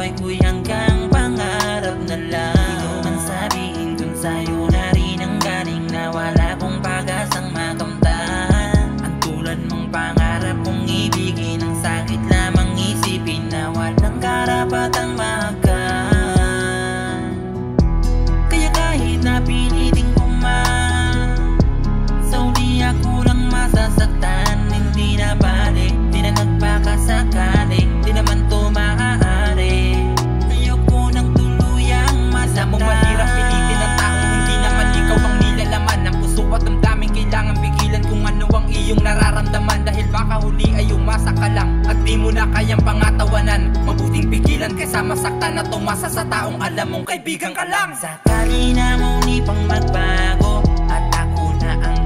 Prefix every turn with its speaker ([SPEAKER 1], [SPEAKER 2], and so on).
[SPEAKER 1] buhay ko'y hanggang pangarap na lang. Di ko man sabihin kung sa'yo na rin ang galing na wala kong pag-asang makamtan. Ang tulad mong pangarap kong ibigin, ang sakit lamang isipin na walang karapatang mahagkan. Kaya kahit na pinitin ko man, sa uli ako lang masasaktan. Hindi na balik, di na nagpakasakali, di naman to maaari. Ayoko nang tuluyang masaktan.
[SPEAKER 2] Alam mong mahirap pilitin ang tao, hindi naman ikaw ang nilalaman. Ang puso at damdamin kailangan pigilan kung ano ang iyong nararamdaman. Dahil baka huli ay umasa ka lang at di mo na kayang pangatawanan. Mabuting pigilan kaysa masaktan at tumasa sa taong alam mong kaibigan ka lang.
[SPEAKER 1] Sakali na muli pang magbago at ako na ang